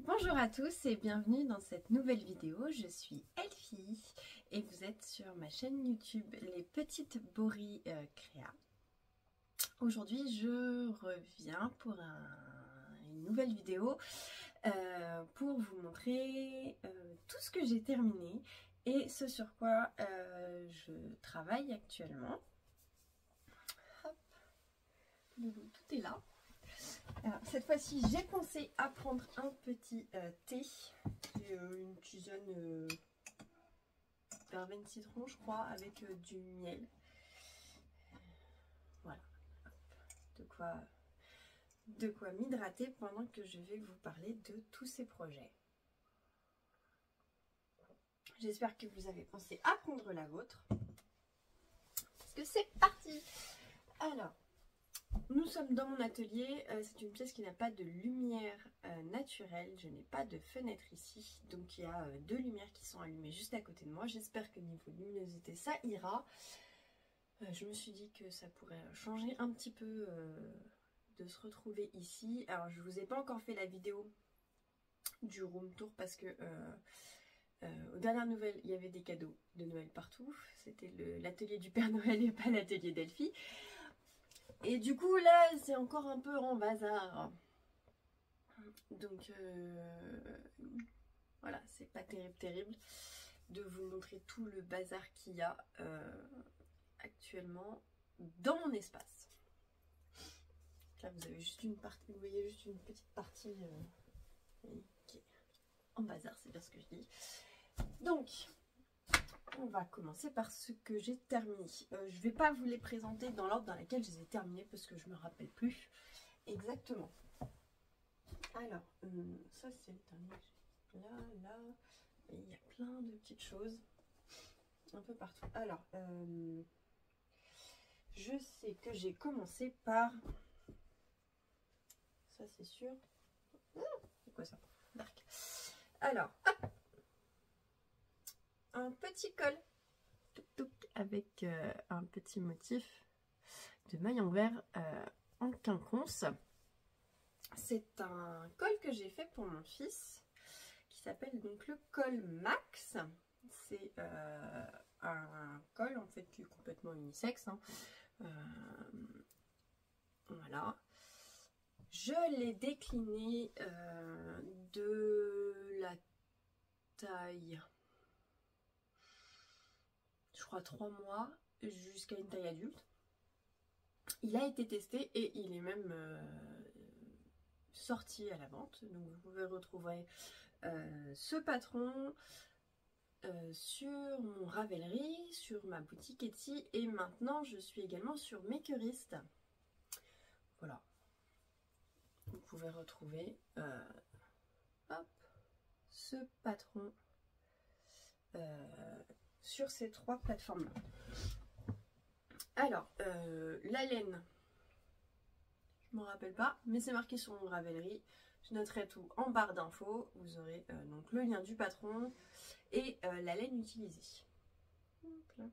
Bonjour à tous et bienvenue dans cette nouvelle vidéo. Je suis Elfie et vous êtes sur ma chaîne YouTube Les Petites Bories Créa. Aujourd'hui je reviens pour une nouvelle vidéo pour vous montrer tout ce que j'ai terminé et ce sur quoi je travaille actuellement. Hop. Tout est là. Alors, cette fois-ci, j'ai pensé à prendre un petit thé, une tisane verveine citron, je crois, avec du miel. Voilà, de quoi m'hydrater pendant que je vais vous parler de tous ces projets. J'espère que vous avez pensé à prendre la vôtre, parce que c'est parti. Alors, nous sommes dans mon atelier, c'est une pièce qui n'a pas de lumière naturelle, je n'ai pas de fenêtre ici, donc il y a deux lumières qui sont allumées juste à côté de moi. J'espère que niveau luminosité ça ira. Je me suis dit que ça pourrait changer un petit peu de se retrouver ici. Alors je vous ai pas encore fait la vidéo du room tour parce que aux dernières nouvelles il y avait des cadeaux de Noël partout. C'était l'atelier du Père Noël et pas l'atelier d'Elfie. Et du coup là c'est encore un peu en bazar. Donc voilà, c'est pas terrible de vous montrer tout le bazar qu'il y a actuellement dans mon espace. Là vous avez juste une partie, vous voyez juste une petite partie qui est en bazar, c'est bien ce que je dis. Donc on va commencer par ce que j'ai terminé. Je vais pas vous les présenter dans l'ordre dans lequel je les ai terminés parce que je me rappelle plus exactement. Alors, ça c'est le dernier. Là, et il y a plein de petites choses un peu partout. Alors, je sais que j'ai commencé par ça, c'est sûr. C'est quoi ça? Dark. Alors, hop, un petit col avec un petit motif de maille en verre en quinconce. C'est un col que j'ai fait pour mon fils qui s'appelle donc le col Max. C'est un col en fait qui est complètement unisexe. Hein. Voilà. Je l'ai décliné de la taille, je crois 3 mois jusqu'à une taille adulte. Il a été testé et il est même sorti à la vente. Donc vous pouvez retrouver ce patron sur mon Ravelry, sur ma boutique Etsy et maintenant je suis également sur Makerist. Voilà. Vous pouvez retrouver hop, ce patron sur ces 3 plateformes là. Alors, la laine, je ne m'en rappelle pas, mais c'est marqué sur mon Ravelry. Je noterai tout en barre d'infos. Vous aurez donc le lien du patron et la laine utilisée. Donc, là.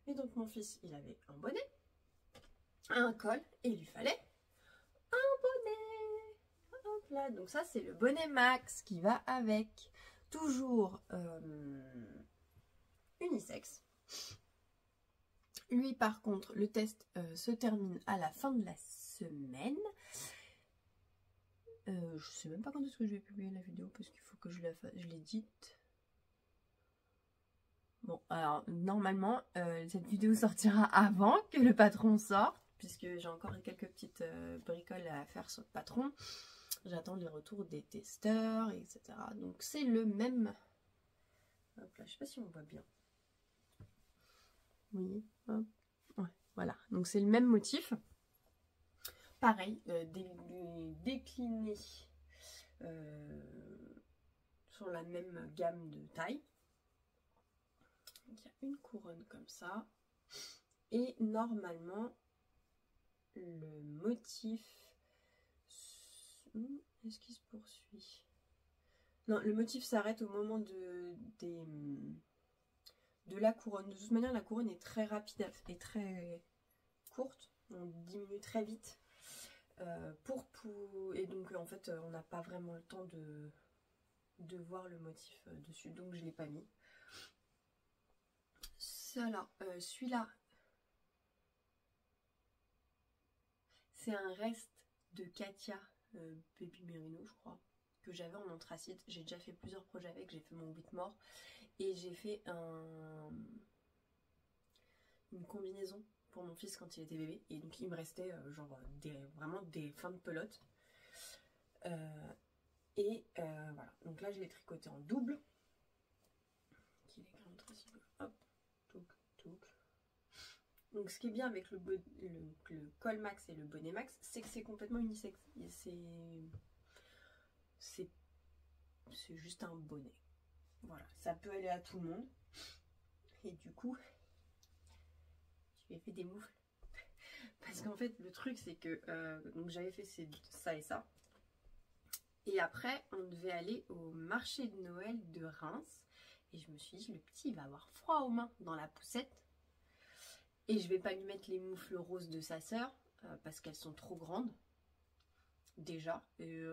Et donc mon fils, il avait un bonnet, un col, et il lui fallait un bonnet. Hop là. Donc ça, c'est le bonnet Max qui va avec. Toujours unisexe. Lui, par contre, le test se termine à la fin de la semaine. Je sais même pas quand est-ce que je vais publier la vidéo parce qu'il faut que je l'édite. Bon, alors normalement, cette vidéo sortira avant que le patron sorte, puisque j'ai encore quelques petites bricoles à faire sur le patron. J'attends les retours des testeurs, etc. Donc c'est le même. Hop là, je sais pas si on voit bien. Oui, hop. Ouais, voilà. Donc c'est le même motif. Pareil, décliné sur la même gamme de taille. Donc, il y a une couronne comme ça. Et normalement, le motif... Est-ce qu'il se poursuit? Non, le motif s'arrête au moment de la couronne. De toute manière, la couronne est très rapide et très courte. On diminue très vite. Et donc en fait on n'a pas vraiment le temps de voir le motif dessus, donc je ne l'ai pas mis. Cela, celui-là, c'est un reste de Katia Baby Merino, je crois, que j'avais en anthracite. J'ai déjà fait plusieurs projets avec, j'ai fait mon 8 mort et j'ai fait une combinaison pour mon fils quand il était bébé, et donc il me restait genre vraiment des fins de pelote. Voilà, donc là je l'ai tricoté en double. Qu'il est quand même très ciblé. Hop, touc, touc. Donc ce qui est bien avec le col max et le bonnet max, c'est que c'est complètement unisexe. C'est juste un bonnet. Voilà, ça peut aller à tout le monde. Et du coup, je lui ai fait des moufles. Parce qu'en fait, le truc, c'est que donc j'avais fait ça et ça. Et après, on devait aller au marché de Noël de Reims. Et je me suis dit, le petit, il va avoir froid aux mains dans la poussette. Et je vais pas lui mettre les moufles roses de sa sœur, parce qu'elles sont trop grandes. Déjà. Et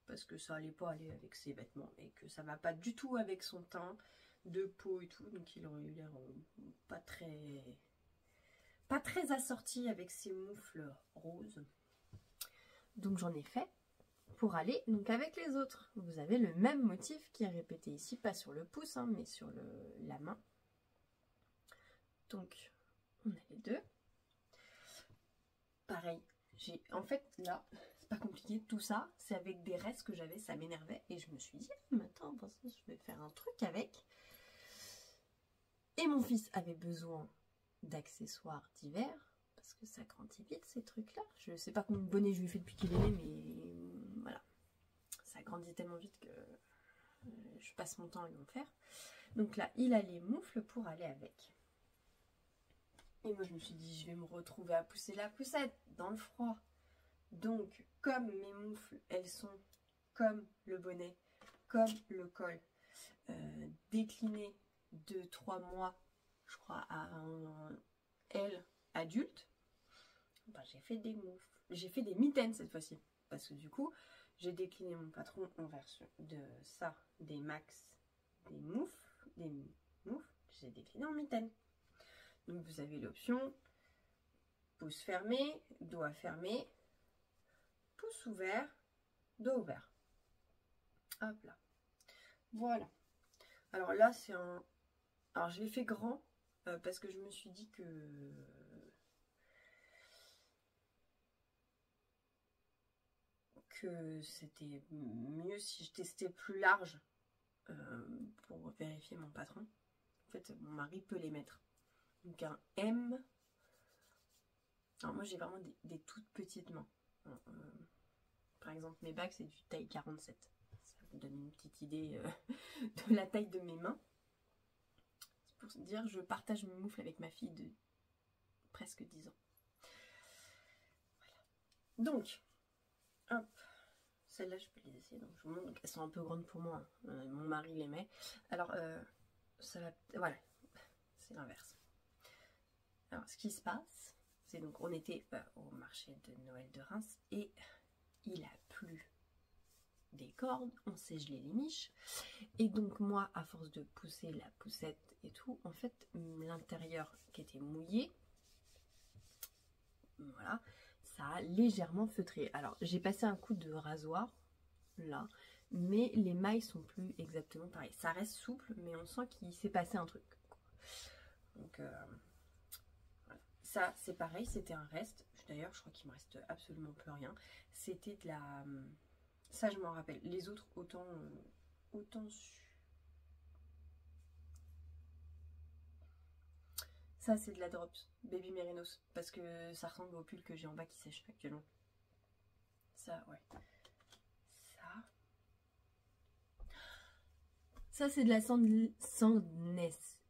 parce que ça allait pas aller avec ses vêtements. Et que ça va pas du tout avec son teint de peau et tout. Donc il aurait eu l'air pas très assorti avec ses moufles roses. Donc j'en ai fait pour aller donc avec les autres. Vous avez le même motif qui est répété ici, pas sur le pouce, hein, mais sur la main. Donc on a les deux. Pareil, en fait là, c'est pas compliqué, tout ça, c'est avec des restes que j'avais, ça m'énervait. Et je me suis dit, mais attends, je vais faire un truc avec. Et mon fils avait besoin d'accessoires d'hiver, parce que ça grandit vite ces trucs-là. Je sais pas combien de bonnets je lui ai fait depuis qu'il est né, mais voilà. Ça grandit tellement vite que je passe mon temps à lui en faire. Donc là, il a les moufles pour aller avec. Et moi, je me suis dit, je vais me retrouver à pousser la poussette dans le froid. Donc, comme mes moufles, elles sont comme le bonnet, comme le col, déclinées de 3 mois, je crois, à un L adulte, ben, j'ai fait des moufles. J'ai fait des mitaines cette fois-ci. Parce que du coup, j'ai décliné mon patron en version de ça, des max, des moufles, j'ai décliné en mitaines. Donc vous avez l'option pouce fermé, doigt fermé, pouce ouvert, doigt ouvert. Hop là. Voilà. Alors là, c'est un... Alors je l'ai fait grand parce que je me suis dit que c'était mieux si je testais plus large pour vérifier mon patron. En fait, mon mari peut les mettre. Donc un M. Alors moi j'ai vraiment des toutes petites mains. Par exemple mes bagues c'est du taille 47. Ça vous donne une petite idée de la taille de mes mains. C'est pour dire je partage mes moufles avec ma fille de presque 10 ans. Voilà. Donc, hop. Celles-là je peux les essayer. Donc, je vous montre. Donc, elles sont un peu grandes pour moi. Hein. Mon mari les met. Alors ça va. Voilà. C'est l'inverse. Alors ce qui se passe, c'est donc on était au marché de Noël de Reims et il a plu des cordes, on s'est gelé les miches. Et donc moi, à force de pousser la poussette et tout, en fait, l'intérieur qui était mouillé, voilà, ça a légèrement feutré. Alors j'ai passé un coup de rasoir là, mais les mailles sont plus exactement pareilles. Ça reste souple, mais on sent qu'il s'est passé un truc. Donc voilà. Ça c'est pareil, c'était un reste. D'ailleurs je crois qu'il me reste absolument plus rien. C'était de la... Ça je m'en rappelle. Les autres autant ça c'est de la Drops Baby Merinos. Parce que ça ressemble au pull que j'ai en bas qui sèche actuellement. Ça ouais. Ça c'est de la Sandness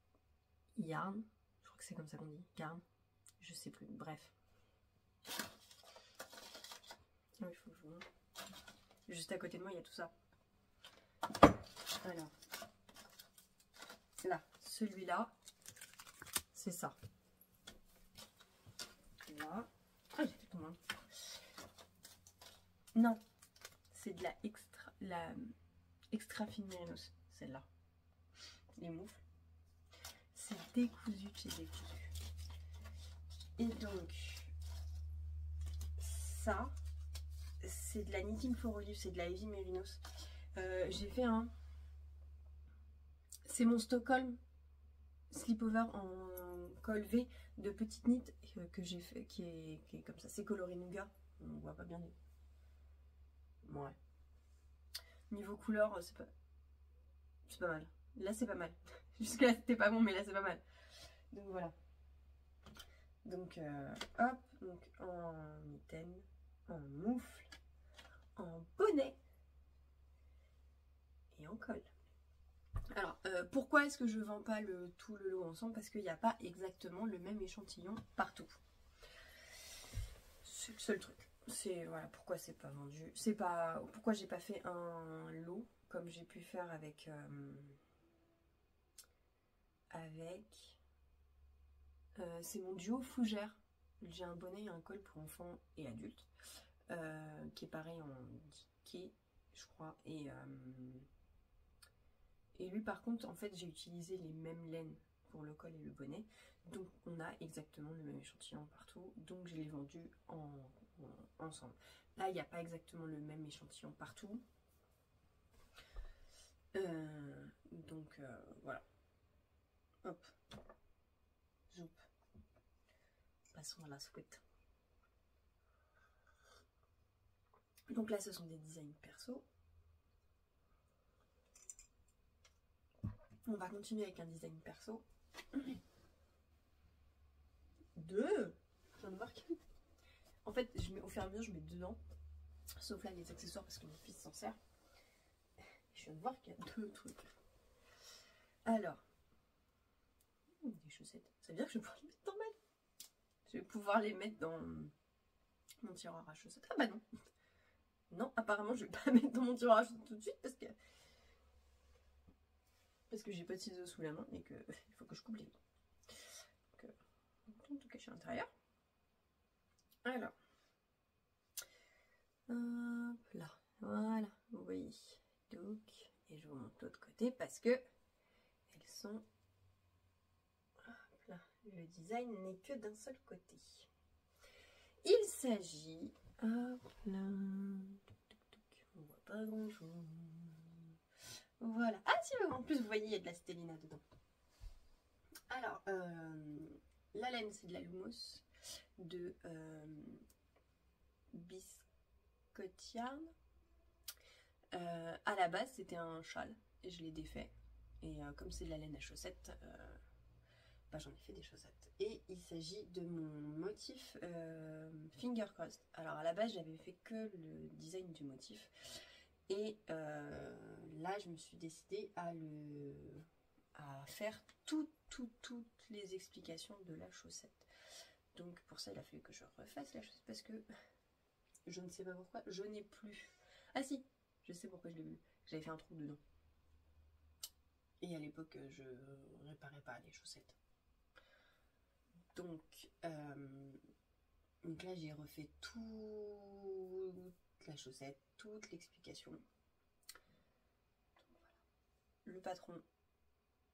Yarn. Je crois que c'est comme ça qu'on dit. Yarn. Je sais plus. Bref. Ah, il faut que je vous montre. Juste à côté de moi, il y a tout ça. Alors, là, celui-là, c'est ça. Là. Ah, j'ai fait tout le monde. Non, c'est de la extra fine mérinos, celle-là. Les moufles. C'est décousu de chez décousu. Et donc, ça, c'est de la Knitting for Olive, c'est de la Heavy Mérinos. J'ai fait un... C'est mon Stockholm Slipover en col V de petite knit que j'ai fait, qui est comme ça. C'est coloré nougat. On voit pas bien. Ouais. Niveau couleur, c'est pas mal. Là, c'est pas mal. Jusque-là, c'était pas bon, mais là, c'est pas mal. Donc, voilà. Donc, hop. Donc, en mitaine, en moufle, en bonnet et en col. Alors, pourquoi est-ce que je vends pas tout le lot ensemble? Parce qu'il n'y a pas exactement le même échantillon partout. C'est le seul truc. C'est voilà pourquoi c'est pas vendu. C'est pas pourquoi j'ai pas fait un lot comme j'ai pu faire avec c'est mon duo fougère. J'ai un bonnet et un col pour enfants et adultes qui est pareil en diquet, je crois. Et lui par contre en fait j'ai utilisé les mêmes laines pour le col et le bonnet, donc on a exactement le même échantillon partout, donc je l'ai vendu ensemble. Là il n'y a pas exactement le même échantillon partout, donc voilà. Hop, zoup. Passons à la suite. Donc là ce sont des designs perso. On va continuer avec un design perso. Deux. Je viens de voir. En fait, au fur et à mesure, je mets dedans. Sauf là, les accessoires parce que mon fils s'en sert. Je viens de voir qu'il y a deux trucs. Alors. Des chaussettes. Ça veut dire que je vais pouvoir les mettre dans Je vais pouvoir les mettre dans mon tiroir à chaussettes. Ah bah non. Non, apparemment, je vais pas mettre dans mon tiroir à chaussettes tout de suite parce que j'ai pas de ciseaux sous la main et que il faut que je coupe les vies. Donc, en tout cas, je suis à l'intérieur. Alors, hop là, voilà, vous voyez. Donc, et je vous montre l'autre côté parce que elles sont. Hop là, le design n'est que d'un seul côté. Il s'agit, hop là, on voit pas grand chose. Voilà. Ah si, en plus vous voyez il y a de la Stellina dedans. Alors, la laine c'est de la Lumos de Biscotiarn. À la base c'était un châle et je l'ai défait. Et comme c'est de la laine à chaussettes, bah, j'en ai fait des chaussettes. Et il s'agit de mon motif Finger Crossed. Alors à la base j'avais fait que le design du motif. Et là, je me suis décidée à faire toutes les explications de la chaussette. Donc pour ça, il a fallu que je refasse la chaussette parce que je ne sais pas pourquoi, je n'ai plus. Ah si, je sais pourquoi je l'ai vu. J'avais fait un trou dedans. Et à l'époque, je réparais pas les chaussettes. Donc là, j'ai refait toute la chaussette, toute l'explication. Voilà. Le patron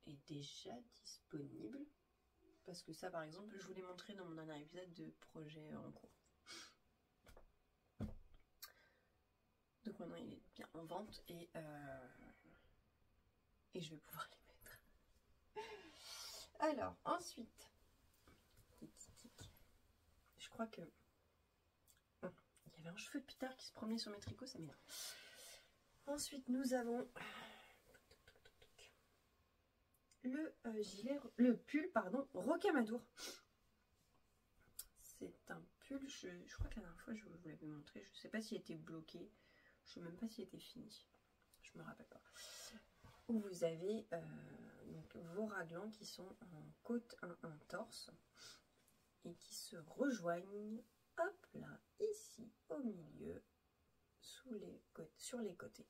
est déjà disponible parce que ça par exemple je vous l'ai montré dans mon dernier épisode de projet en cours. Donc maintenant il est bien en vente et je vais pouvoir les mettre. Alors ensuite, je crois que il y avait un cheveu de Peter qui se promenait sur mes tricots, ça m'énerve. Ensuite nous avons le gilet, le pull pardon, Rocamadour. C'est un pull, je crois que la dernière fois je vous l'avais montré, je sais pas s'il était bloqué, je sais même pas s'il était fini, je me rappelle pas. Où vous avez donc vos raglans qui sont en côte 1 torse et qui se rejoignent, hop là, ici au milieu, sur les côtés.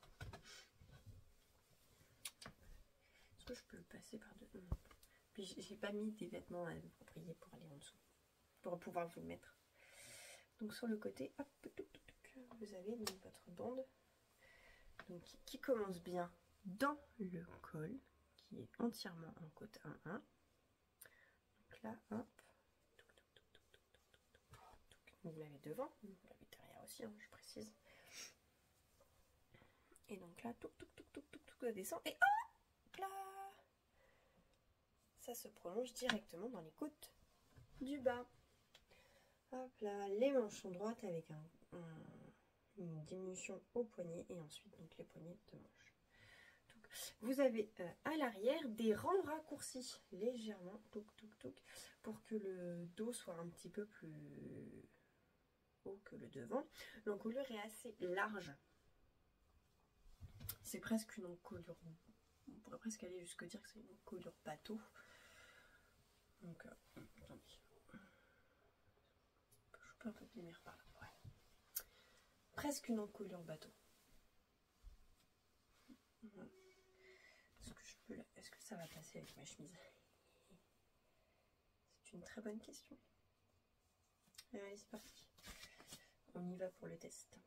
Est-ce que je peux le passer par-dessus? Puis j'ai pas mis des vêtements appropriés pour aller en dessous, pour pouvoir vous le mettre. Donc sur le côté, hop, vous avez donc votre bande donc qui commence bien dans le col, qui est entièrement en côte 1-1. Donc là, hop. Vous l'avez devant, vous l'avez derrière aussi, hein, je précise. Et donc là, ça descend et hop là, ça se prolonge directement dans les côtes du bas. Hop là, les manches sont droites avec une diminution au poignet et ensuite donc les poignets de manche. Donc, vous avez à l'arrière des rangs raccourcis légèrement, pour que le dos soit un petit peu plus haut que le devant. L'encolure est assez large. C'est presque une encolure, on pourrait presque aller jusqu'à dire que c'est une encolure bateau. Donc, attendez. Je peux un peu de lumière par là. Ouais. Presque une encolure bateau. Voilà. Est-ce que ça va passer avec ma chemise? C'est une très bonne question. Allez, c'est parti. On y va pour le test.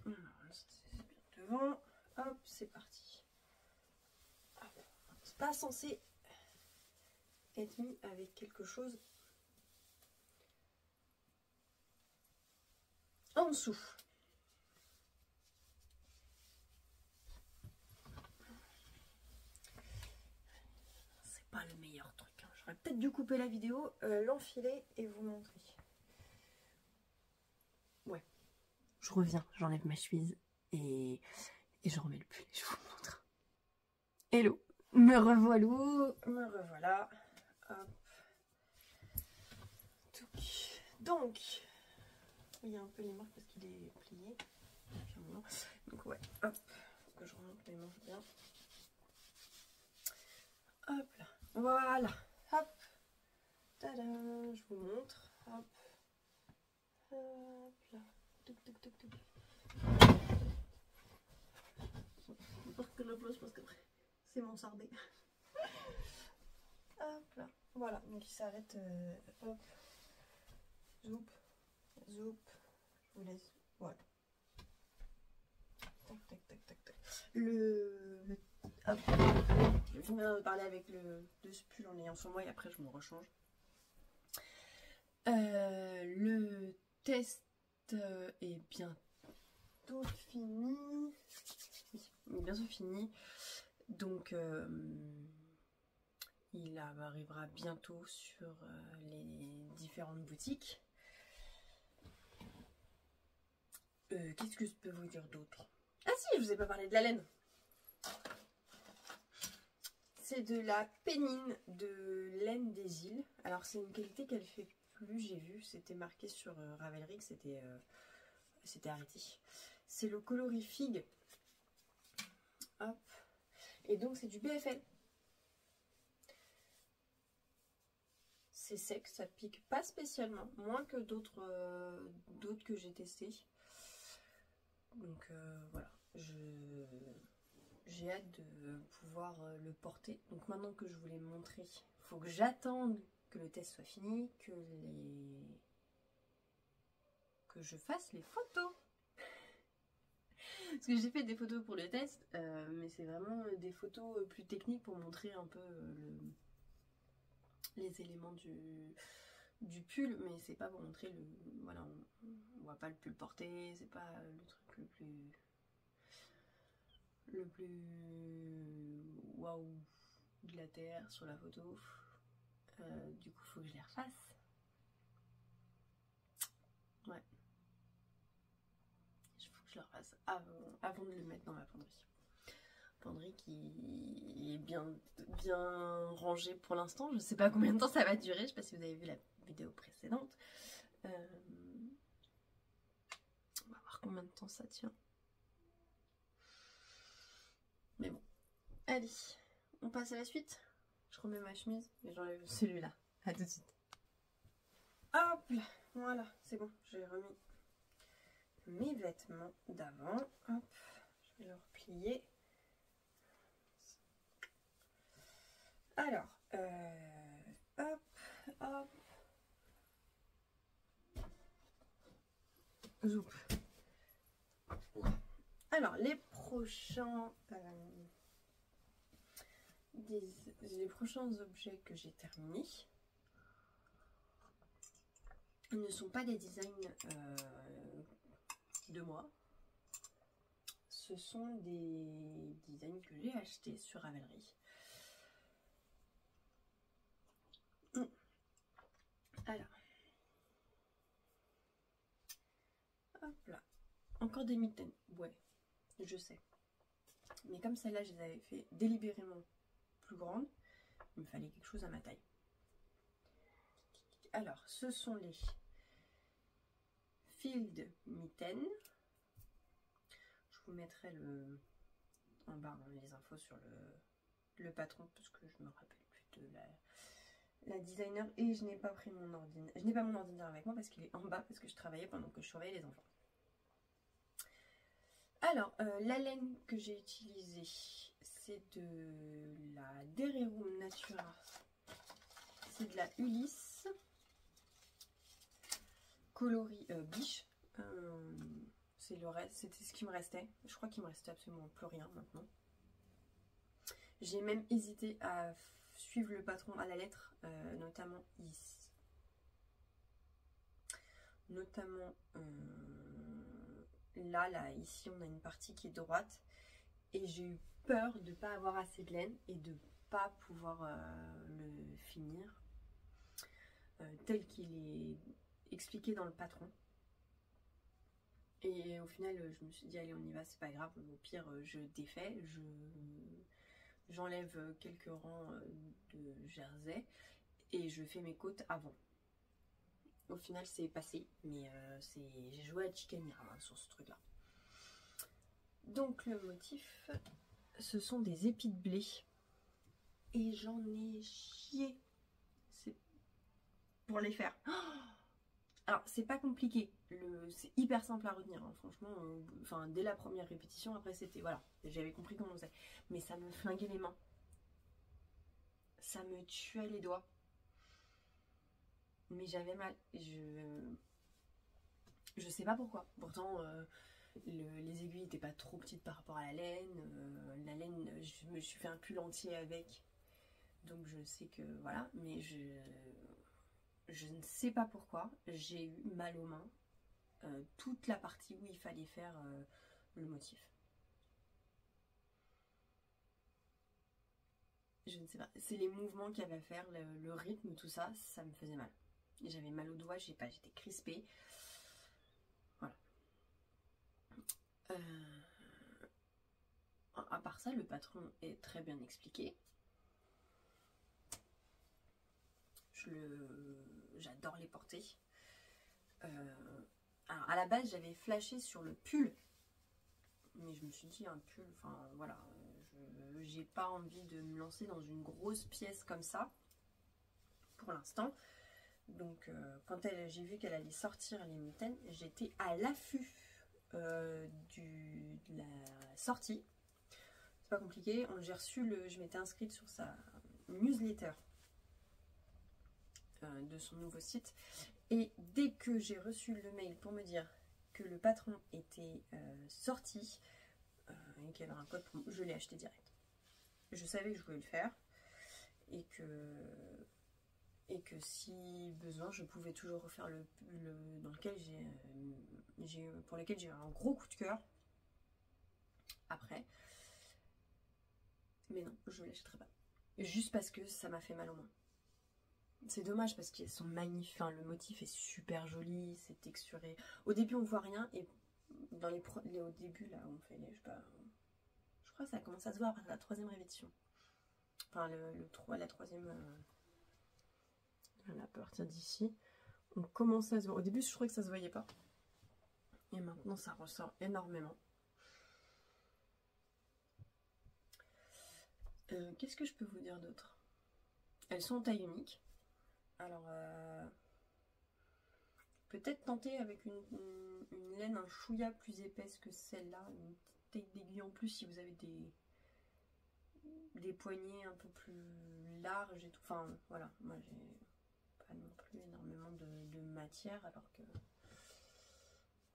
Alors, ça c'est bien devant. Hop, c'est parti. C'est pas censé être mis avec quelque chose en dessous. C'est pas le meilleur truc. Hein. J'aurais peut-être dû couper la vidéo, l'enfiler et vous montrer. Ouais. Je reviens, j'enlève ma chemise et je remets le pull et je vous montre. Hello, me revoilà. Hop. Donc, il y a un peu les marques parce qu'il est plié. Donc ouais, hop, faut que je remonte les manches bien. Hop là, voilà, hop, tada, je vous montre, hop, hop là, J'espère que j'applaudis parce qu'après c'est mon sardé. Hop là, voilà, donc il s'arrête, hop, zoup, zoup, je vous laisse, voilà. Tac. Hop. Je vais finir de parler avec de ce pull en ayant sur moi et après je me rechange. Le test est bientôt fini. Oui, bientôt fini. Donc il arrivera bientôt sur les différentes boutiques. Qu'est-ce que je peux vous dire d'autre? Ah si, je vous ai pas parlé de la laine. C'est de la pénine de laine des îles. Alors c'est une qualité qu'elle fait plus, j'ai vu. C'était marqué sur Ravelry que c'était arrêté. C'est le coloris figue. Hop. Et donc c'est du BFL. C'est sec, ça pique pas spécialement. Moins que d'autres que j'ai testés. Donc voilà. J'ai hâte de pouvoir le porter. Donc maintenant que je vous l'ai montré, il faut que j'attende que le test soit fini, que je fasse les photos. Parce que j'ai fait des photos pour le test, mais c'est vraiment des photos plus techniques pour montrer un peu les éléments du pull, mais c'est pas pour montrer le... Voilà, on voit pas le pull porté, c'est pas le truc le plus waouh de la terre sur la photo. Du coup faut que je les refasse. Ouais, il faut que je le refasse avant de le mettre dans ma penderie qui est bien rangée pour l'instant. Je sais pas combien de temps ça va durer, je sais pas si vous avez vu la vidéo précédente. On va voir combien de temps ça tient. Mais bon, allez, on passe à la suite. Je remets ma chemise et j'enlève celui-là. À tout de suite. Hop là, voilà, c'est bon, j'ai remis mes vêtements d'avant. Hop, je vais le replier. Alors, hop. Zoup. Alors, les prochains objets que j'ai terminés ne sont pas des designs de moi. Ce sont des designs que j'ai achetés sur Ravelry. Alors, hop là, encore des mitaines, ouais, je sais. Mais comme celle-là, je les avais fait délibérément plus grandes, il me fallait quelque chose à ma taille. Alors, ce sont les Field Mitten. Je vous mettrai en bas les infos sur le patron parce que je me rappelle plus de la designer et je n'ai pas pris mon ordinateur. Je n'ai pas mon ordinateur avec moi parce qu'il est en bas parce que je travaillais pendant que je surveillais les enfants. Alors, la laine que j'ai utilisée, c'est de la Dererum Natura. C'est de la Ulysse coloris biche. C'est le reste, c'était ce qui me restait. Je crois qu'il me restait absolument plus rien maintenant. J'ai même hésité à suivre le patron à la lettre, notamment ici. Notamment là, ici, on a une partie qui est droite. Et j'ai eu peur de ne pas avoir assez de laine et de ne pas pouvoir le finir tel qu'il est expliqué dans le patron. Et au final, je me suis dit, allez, on y va, c'est pas grave. Au pire, je défais, j'enlève quelques rangs de jersey et je fais mes côtes avant. Au final, c'est passé, mais j'ai joué à Chicanira sur ce truc-là. Donc, le motif, ce sont des épis de blé. Et j'en ai chié. C'est pour les faire. Alors, c'est pas compliqué. C'est hyper simple à retenir. Hein. Franchement, enfin, dès la première répétition, après, c'était... Voilà, j'avais compris comment on faisait. Mais ça me flinguait les mains. Ça me tuait les doigts. Mais j'avais mal. Je sais pas pourquoi. Pourtant, les aiguilles n'étaient pas trop petites par rapport à la laine. La laine, je me suis fait un pull entier avec. Donc, je sais que... Voilà, mais je ne sais pas pourquoi, j'ai eu mal aux mains toute la partie où il fallait faire le motif. Je ne sais pas, c'est les mouvements qu'il y avait à faire, le rythme, tout ça, ça me faisait mal. J'avais mal aux doigts, je sais pas, j'étais crispée. Voilà. À part ça, le patron est très bien expliqué. J'adore les porter. Alors à la base j'avais flashé sur le pull, mais je me suis dit un pull, enfin voilà, j'ai pas envie de me lancer dans une grosse pièce comme ça pour l'instant. Donc quand j'ai vu qu'elle allait sortir les mitaines, j'étais à l'affût de la sortie. C'est pas compliqué, j'ai reçu je m'étais inscrite sur sa newsletter de son nouveau site et dès que j'ai reçu le mail pour me dire que le patron était sorti et qu'il y avait un code promo, je l'ai acheté direct. Je savais que je voulais le faire et que si besoin je pouvais toujours refaire dans lequel pour lequel j'ai eu un gros coup de cœur après, mais non, je ne l'achèterai pas juste parce que ça m'a fait mal aux mains. C'est dommage parce qu'elles sont magnifiques, enfin, le motif est super joli, c'est texturé. Au début on voit rien et au début là on fait je crois que ça commence à se voir après la troisième répétition. Enfin la troisième, à partir d'ici, on commence à se voir. Au début je trouvais que ça se voyait pas. Et maintenant ça ressort énormément. Qu'est-ce que je peux vous dire d'autre? Elles sont en taille unique. Alors, peut-être tenter avec une laine un chouïa plus épaisse que celle-là, une petite taille d'aiguille en plus si vous avez des poignées un peu plus larges et tout. Enfin, voilà, moi j'ai pas non plus énormément de matière alors que...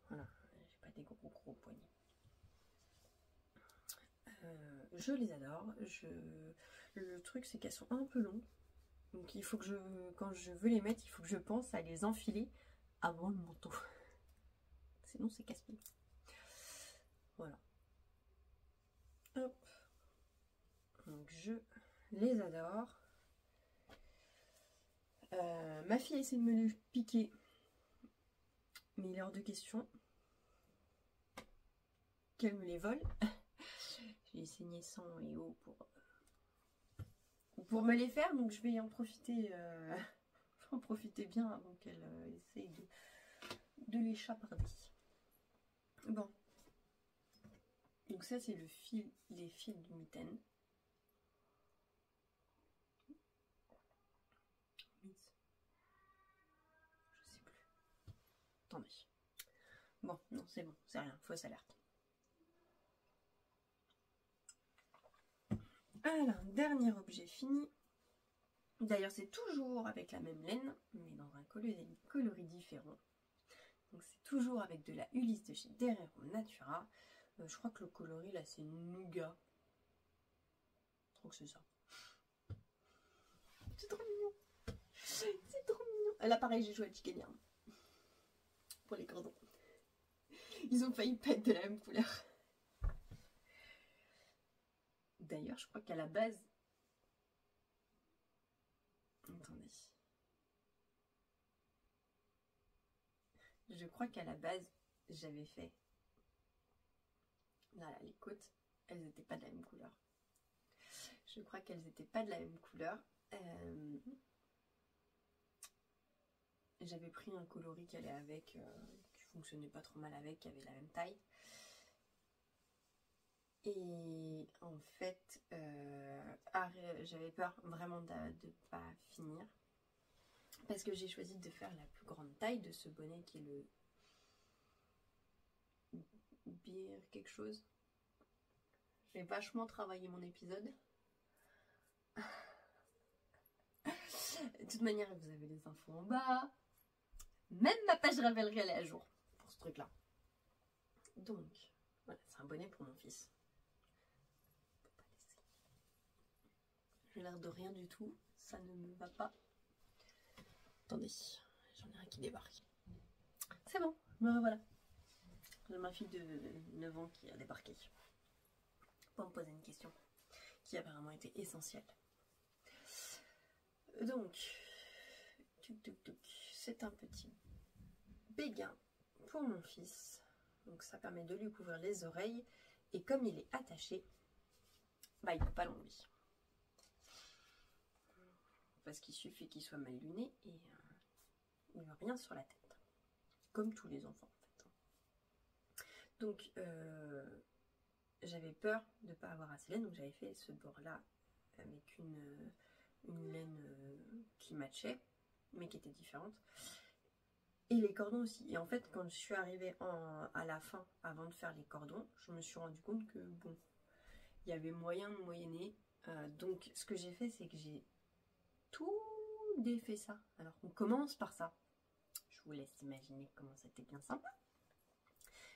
Voilà, j'ai pas des gros poignets. Je les adore. Le truc c'est qu'elles sont un peu longues. Donc il faut que quand je veux les mettre, il faut que je pense à les enfiler avant le manteau. Sinon c'est casse-pied. Voilà. Hop. Donc je les adore. Ma fille essaie de me les piquer. Mais il est hors de question qu'elle me les vole. J'ai saigné sang et eau pour me les faire, donc je vais en profiter, bien avant qu'elle essaye de les chaparder. Bon, donc ça c'est les fils de mitaine. Je sais plus. Attendez. Bon, non c'est bon, c'est rien, fausse alerte. Alors, dernier objet fini. D'ailleurs, c'est toujours avec la même laine, mais dans un coloris différent. Donc, c'est toujours avec de la Ulysse de chez Derrero Natura. Je crois que le coloris, là, c'est Nougat. Je crois que c'est ça. C'est trop mignon. C'est trop mignon. Là, pareil, j'ai joué à Chicken Yarn. Pour les cordons. Ils ont failli pas être de la même couleur. D'ailleurs, je crois qu'à la base... Attendez. Je crois qu'à la base, j'avais fait... Voilà, les côtes, elles n'étaient pas de la même couleur. Je crois qu'elles n'étaient pas de la même couleur. J'avais pris un coloris qui allait avec, qui fonctionnait pas trop mal avec, qui avait la même taille. Et en fait, j'avais peur vraiment de ne pas finir. Parce que j'ai choisi de faire la plus grande taille de ce bonnet qui est le Beer quelque chose. J'ai vachement travaillé mon épisode. De toute manière, vous avez les infos en bas. Même ma page Ravelry, elle est à jour pour ce truc-là. Donc, voilà, c'est un bonnet pour mon fils. J'ai l'air de rien du tout. Ça ne me va pas. Attendez, j'en ai un qui débarque. C'est bon, me revoilà. J'ai ma fille de 9 ans qui a débarqué. Pour me poser une question qui a vraiment été essentielle. Donc, c'est un petit béguin pour mon fils. Donc ça permet de lui couvrir les oreilles. Et comme il est attaché, bah il ne peut pas l'enlever. Parce qu'il suffit qu'il soit mal luné et il n'y a rien sur la tête. Comme tous les enfants en fait. Donc j'avais peur de ne pas avoir assez de laine. Donc j'avais fait ce bord-là avec une laine qui matchait, mais qui était différente. Et les cordons aussi. Et en fait, quand je suis arrivée à la fin, avant de faire les cordons, je me suis rendu compte que bon, il y avait moyen de moyenner. Donc ce que j'ai fait, c'est que j'ai tout défait ça. Alors on commence par ça. Je vous laisse imaginer comment c'était bien sympa.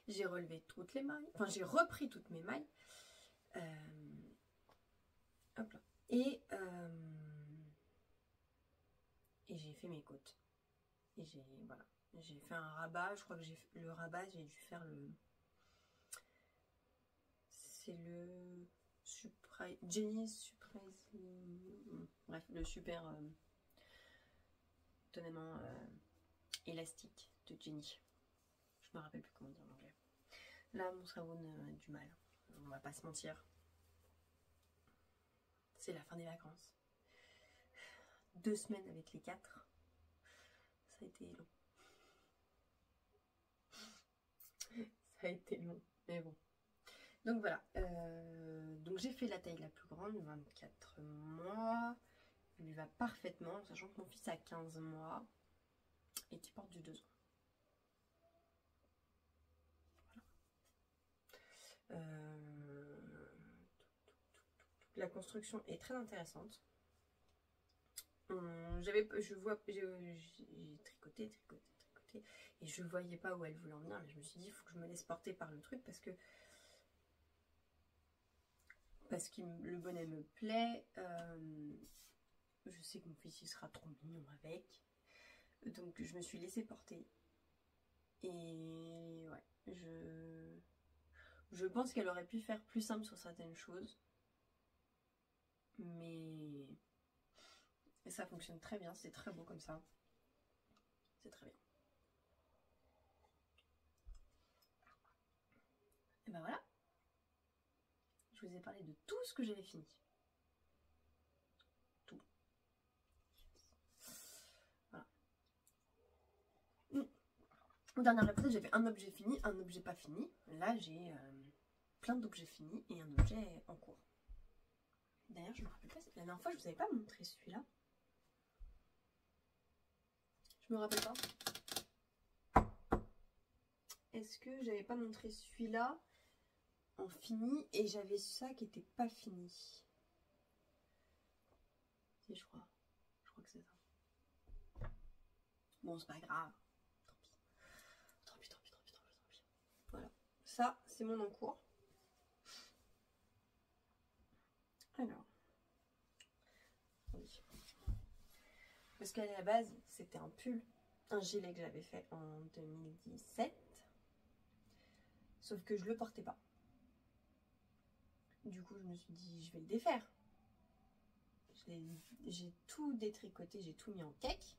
J'ai relevé toutes les mailles. Enfin, j'ai repris toutes mes mailles. Hop là. Et j'ai fait mes côtes. Et voilà. J'ai fait un rabat. Je crois que le rabat, j'ai dû faire le... C'est le... Jenny's Surprise... Bref, le super... étonnamment élastique de Jenny. Je me rappelle plus comment dire en anglais. Là, mon cerveau a du mal. On va pas se mentir. C'est la fin des vacances. 2 semaines avec les 4. Ça a été long. Ça a été long, mais bon. Donc voilà. Donc j'ai fait la taille la plus grande, 24 mois. Il lui va parfaitement, sachant que mon fils a 15 mois et qui porte du 2 ans. Voilà. La construction est très intéressante. J'ai tricoté. porter. Et je voyais pas où elle voulait en venir, mais je me suis dit, il faut que je me laisse porter par le truc parce que le bonnet me plaît. Je sais que mon fils il sera trop mignon avec. Donc je me suis laissée porter. Et ouais, je pense qu'elle aurait pu faire plus simple sur certaines choses. Mais ça fonctionne très bien, c'est très beau comme ça. C'est très bien. Et ben voilà. Je vous ai parlé de tout ce que j'avais fini. Tout. Voilà. Au dernier épisode, j'avais un objet fini, un objet pas fini. Là, j'ai plein d'objets finis et un objet en cours. D'ailleurs, je me rappelle pas, la dernière fois, je vous avais pas montré celui-là. Je me rappelle pas. Est-ce que j'avais pas montré celui-là en fini et j'avais ça qui était pas fini? Si, je crois. Je crois que c'est ça. Bon, c'est pas grave. Tant pis. Voilà. Ça, c'est mon en cours. Alors. Oui. Parce qu'à la base, c'était un pull, un gilet que j'avais fait en 2017. Sauf que je le portais pas. Du coup, je me suis dit, je vais le défaire. J'ai tout détricoté, j'ai tout mis en cake.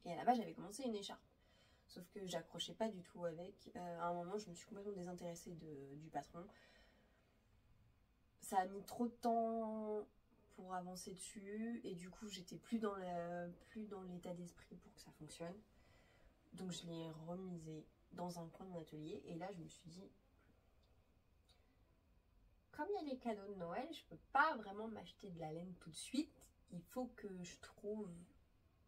Et à la base, j'avais commencé une écharpe. Sauf que j'accrochais pas du tout avec. À un moment, je me suis complètement désintéressée du patron. Ça a mis trop de temps pour avancer dessus. Et du coup, j'étais plus dans l'état d'esprit pour que ça fonctionne. Donc, je l'ai remisé dans un coin de mon atelier. Et là, je me suis dit, comme il y a les cadeaux de Noël, je peux pas vraiment m'acheter de la laine tout de suite. Il faut que je trouve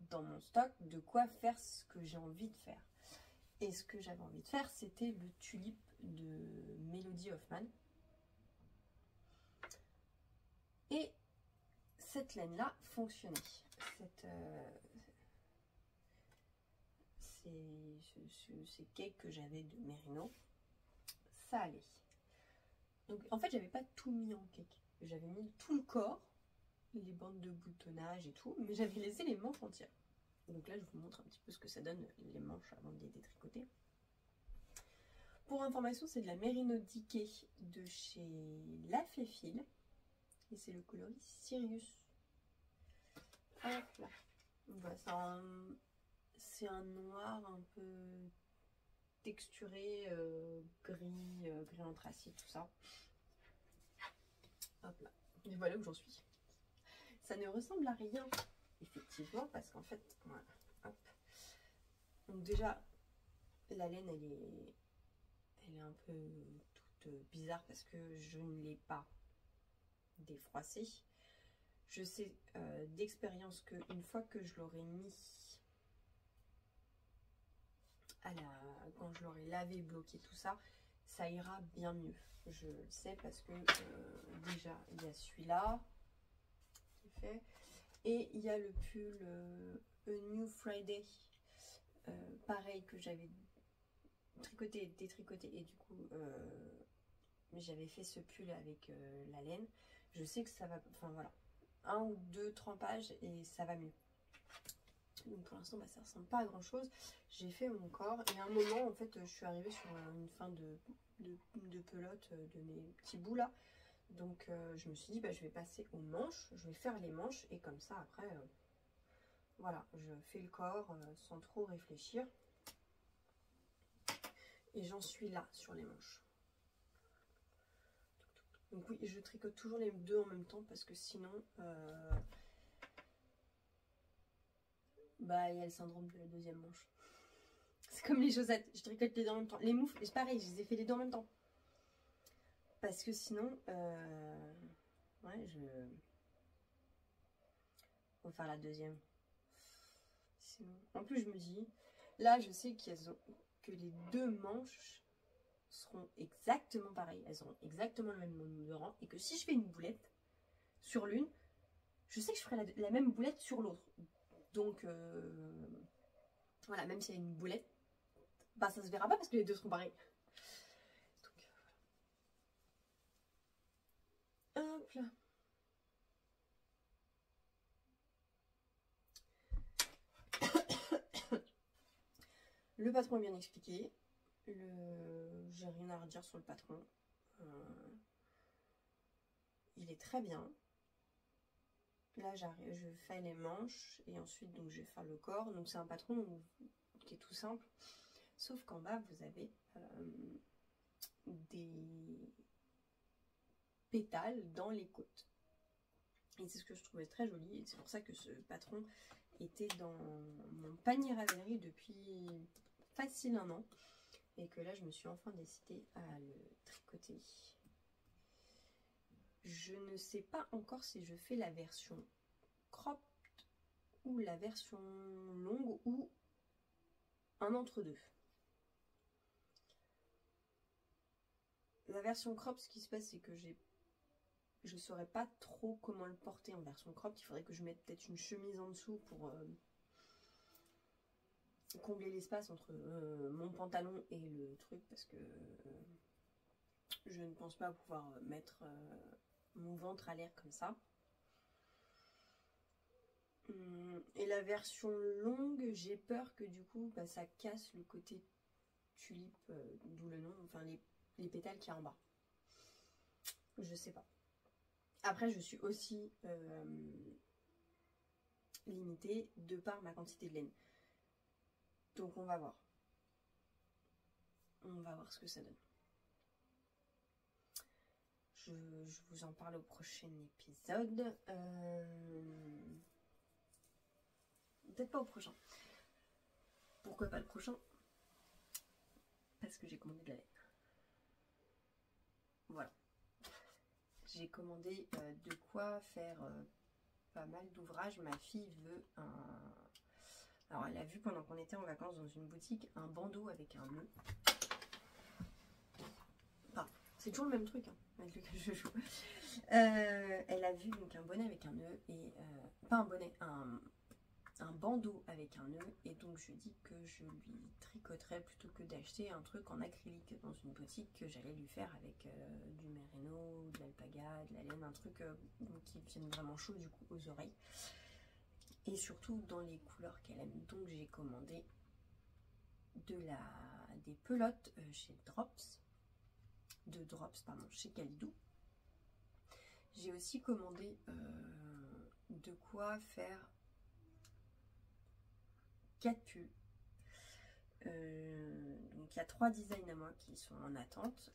dans mon stock de quoi faire ce que j'ai envie de faire. Et ce que j'avais envie de faire, c'était le tulipe de Melody Hoffman. Et cette laine-là fonctionnait. Ces cakes que j'avais de Merino, ça allait. Donc en fait, j'avais pas tout mis en cake. J'avais mis tout le corps, les bandes de boutonnage et tout, mais j'avais laissé les manches entières. Donc là, je vous montre un petit peu ce que ça donne, les manches avant de les détricoter. Pour information, c'est de la Merino Diquet de chez La Féfile. Et c'est le coloris Sirius. Hop là. Voilà, c'est un noir un peu texturé, gris anthracite, tout ça. Hop là. Et voilà où j'en suis. Ça ne ressemble à rien, effectivement, parce qu'en fait, voilà, hop. Donc déjà, la laine, elle est un peu toute bizarre parce que je ne l'ai pas défroissée. Je sais d'expérience qu'une fois que je l'aurai mis quand je l'aurai lavé, bloqué, tout ça, ça ira bien mieux. Je le sais parce que déjà, il y a celui-là qui est fait. Et il y a le pull A New Friday, pareil, que j'avais tricoté, détricoté, et du coup, j'avais fait ce pull avec la laine. Je sais que ça va, enfin voilà, 1 ou 2 trempages et ça va mieux. Donc pour l'instant, ça ressemble pas à grand chose. J'ai fait mon corps et à un moment, en fait, je suis arrivée sur une fin de pelote de mes petits bouts là. Donc je me suis dit, je vais passer aux manches, je vais faire les manches et comme ça après, voilà, je fais le corps sans trop réfléchir. Et j'en suis là sur les manches. Donc oui, je tricote toujours les deux en même temps parce que sinon, il y a le syndrome de la deuxième manche. C'est comme les chaussettes, je tricote les deux en même temps. Les moufles, c'est pareil, je les ai fait les deux en même temps. Parce que sinon, ouais, on va faire la deuxième. Sinon... En plus, je me dis, là, je sais que les deux manches seront exactement pareilles. Elles auront exactement le même nombre de rangs. Et que si je fais une boulette sur l'une, je sais que je ferai la même boulette sur l'autre. Donc, Voilà, même s'il y a une boulette, bah ça se verra pas parce que les deux seront pareils. Donc, voilà. Hop là. Le patron est bien expliqué. J'ai rien à redire sur le patron. Il est très bien. Là, je fais les manches et ensuite donc, je vais faire le corps. Donc c'est un patron qui est tout simple. Sauf qu'en bas, vous avez des pétales dans les côtes. Et c'est ce que je trouvais très joli. Et c'est pour ça que ce patron était dans mon panier Ravelry depuis facile 1 an. Et que là, je me suis enfin décidée à le tricoter. Je ne sais pas encore si je fais la version cropped ou la version longue ou un entre-deux. La version crop, ce qui se passe, c'est que je saurais pas trop comment le porter en version crop. Il faudrait que je mette peut-être une chemise en dessous pour combler l'espace entre mon pantalon et le truc, parce que je ne pense pas pouvoir mettre mon ventre à l'air comme ça. Et la version longue, j'ai peur que du coup bah, ça casse le côté tulipe, d'où le nom, enfin les pétales qui y a en bas. Je sais pas. Après, je suis aussi limitée de par ma quantité de laine. Donc on va voir. On va voir ce que ça donne. Je vous en parle au prochain épisode. Peut-être pas au prochain. Pourquoi pas le prochain? Parce que j'ai commandé de la laine. Voilà. J'ai commandé de quoi faire pas mal d'ouvrages. Ma fille veut un... Alors elle a vu pendant qu'on était en vacances dans une boutique un bandeau avec un nœud. Enfin, c'est toujours le même truc hein, avec lequel je joue. Elle a vu donc un bonnet avec un nœud et... pas un bonnet, un bandeau avec un nœud, et donc je dis que je lui tricoterais plutôt que d'acheter un truc en acrylique dans une boutique, que j'allais lui faire avec du mérino, de l'alpaga, de la laine, un truc qui vienne vraiment chaud du coup aux oreilles et surtout dans les couleurs qu'elle aime. Donc j'ai commandé des pelotes chez Drops chez Kalidou. J'ai aussi commandé de quoi faire 4 pulls. Donc il y a 3 designs à moi qui sont en attente.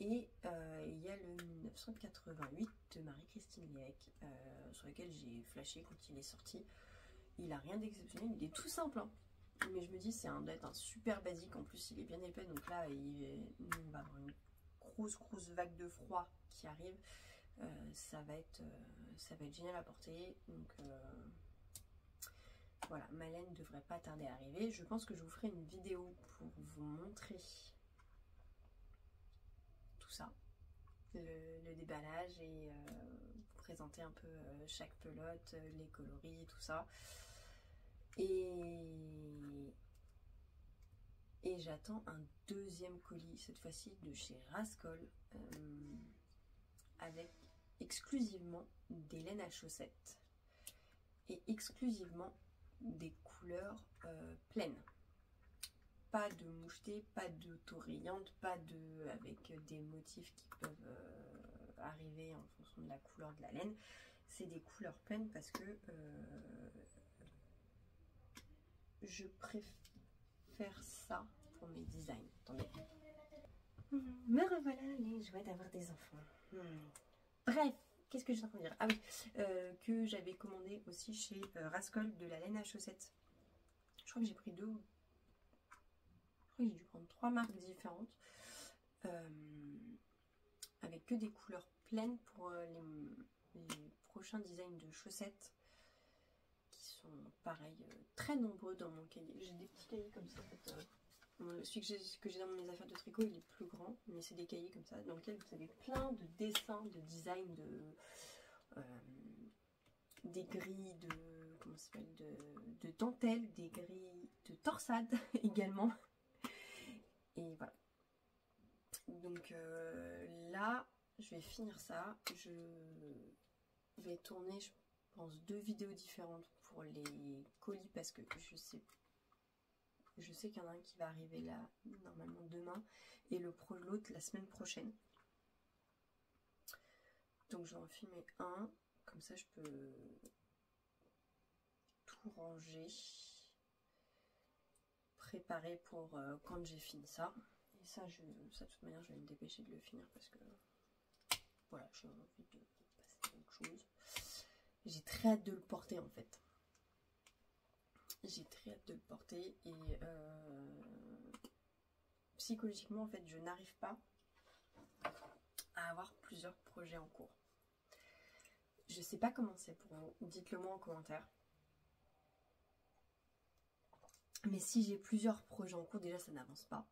Et il y a le 1988 de Marie-Christine Lévesque sur lequel j'ai flashé quand il est sorti. Il n'a rien d'exceptionnel, il est tout simple. Hein. Mais je me dis, c'est doit être un super basique. En plus, il est bien épais. Donc là, on va avoir une grosse vague de froid qui arrive. Ça va être génial à porter. Donc... voilà, ma laine ne devrait pas tarder à arriver. Je pense que je vous ferai une vidéo pour vous montrer tout ça, le déballage, et vous présenter un peu chaque pelote, les coloris, tout ça. Et j'attends un deuxième colis, cette fois-ci de chez Rascol, avec exclusivement des laines à chaussettes et exclusivement des couleurs pleines, pas de moucheté, pas de tourillante, pas de avec des motifs qui peuvent arriver en fonction de la couleur de la laine. C'est des couleurs pleines parce que je préfère ça pour mes designs. Attendez, me revoilà les joies d'avoir des enfants. Bref, qu'est-ce que je suis en train de dire? Ah oui, que j'avais commandé aussi chez Rascol de la laine à chaussettes. Je crois que j'ai pris 2 ou... Je crois que j'ai dû prendre 3 marques différentes. Avec que des couleurs pleines pour les prochains designs de chaussettes. Qui sont pareil, très nombreux dans mon cahier. J'ai des petits cahiers comme ça en fait. Celui que j'ai dans mes affaires de tricot, il est plus grand, mais c'est des cahiers comme ça, dans lesquels vous avez plein de dessins, de designs, des grilles, comment ça s'appelle, de dentelle, des grilles de torsade également. Et voilà. Donc là, je vais finir ça. Je vais tourner, je pense, 2 vidéos différentes pour les colis parce que je sais qu'il y en a un qui va arriver là normalement demain et l'autre la semaine prochaine. Donc je vais en filmer un, comme ça je peux tout ranger, préparer pour quand j'ai fini ça. Et ça, de toute manière, je vais me dépêcher de le finir parce que voilà, j'ai envie de passer à autre chose. J'ai très hâte de le porter en fait. J'ai très hâte de le porter et psychologiquement en fait, je n'arrive pas à avoir plusieurs projets en cours. Je sais pas comment c'est pour vous, dites-le moi en commentaire. Mais si j'ai plusieurs projets en cours, déjà ça n'avance pas.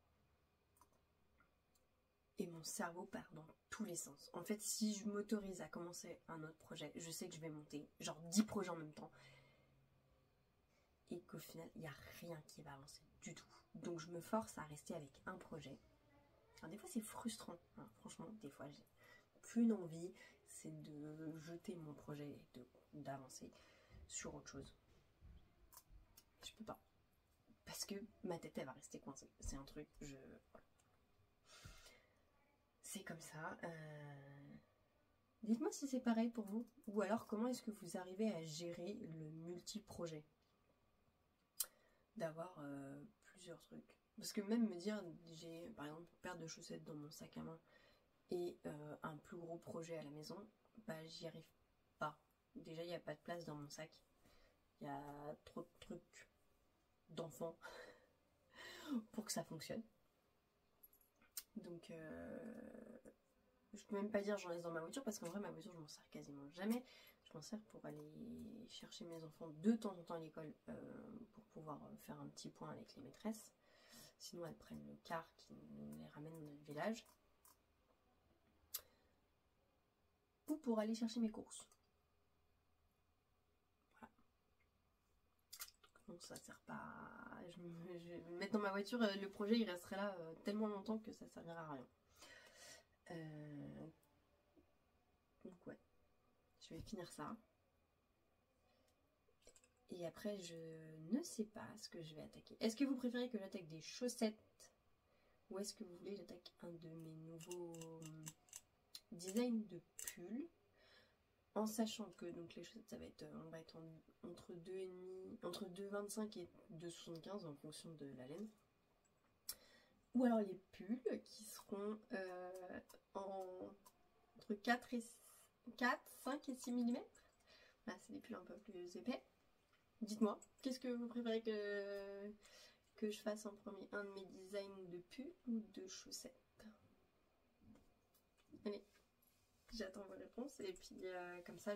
Et mon cerveau part dans tous les sens. En fait, si je m'autorise à commencer un autre projet, je sais que je vais monter genre 10 projets en même temps. Et qu'au final, il n'y a rien qui va avancer du tout. Donc je me force à rester avec un projet. Alors, des fois c'est frustrant, hein. Franchement, des fois j'ai qu'une envie, c'est de jeter mon projet et d'avancer sur autre chose. Je peux pas. Parce que ma tête elle va rester coincée. C'est un truc, c'est comme ça. Dites-moi si c'est pareil pour vous. Ou alors comment est-ce que vous arrivez à gérer le multi-projet. D'avoir plusieurs trucs. Parce que même me dire, j'ai par exemple une paire de chaussettes dans mon sac à main et un plus gros projet à la maison, bah j'y arrive pas. Déjà il n'y a pas de place dans mon sac. Il y a trop de trucs d'enfants pour que ça fonctionne. Donc je peux même pas dire j'en laisse dans ma voiture parce qu'en vrai ma voiture je m'en sers quasiment jamais. Je m'en sers pour aller chercher mes enfants de temps en temps à l'école pour pouvoir faire un petit point avec les maîtresses. Sinon elles prennent le car qui les ramène dans notre village. Ou pour aller chercher mes courses. Voilà. Donc ça sert pas... Je vais me mettre dans ma voiture, le projet il resterait là tellement longtemps que ça servira à rien. Donc ouais, je vais finir ça. Et après, je ne sais pas ce que je vais attaquer. Est-ce que vous préférez que j'attaque des chaussettes ou est-ce que vous voulez que j'attaque un de mes nouveaux designs de pull? En sachant que donc les chaussettes, ça va être, on va être entre 2,5, entre 2,25 et 2,75 en fonction de la laine. Ou alors les pulls qui seront entre 4, 5 et 6 mm. Là, c'est des pulls un peu plus épais. Dites-moi, qu'est-ce que vous préférez que je fasse en premier? Un de mes designs de pull ou de chaussettes? Allez, j'attends vos réponses et puis comme ça,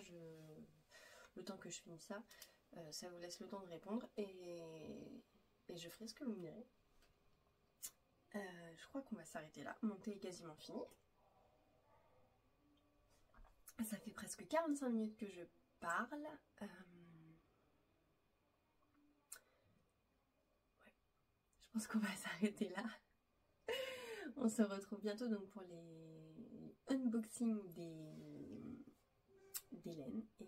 le temps que je finis ça, ça vous laisse le temps de répondre et je ferai ce que vous me direz. Je crois qu'on va s'arrêter là. Mon thé est quasiment fini. Ça fait presque 45 minutes que je parle. Ouais. Je pense qu'on va s'arrêter là. On se retrouve bientôt donc pour les unboxings des laines. Et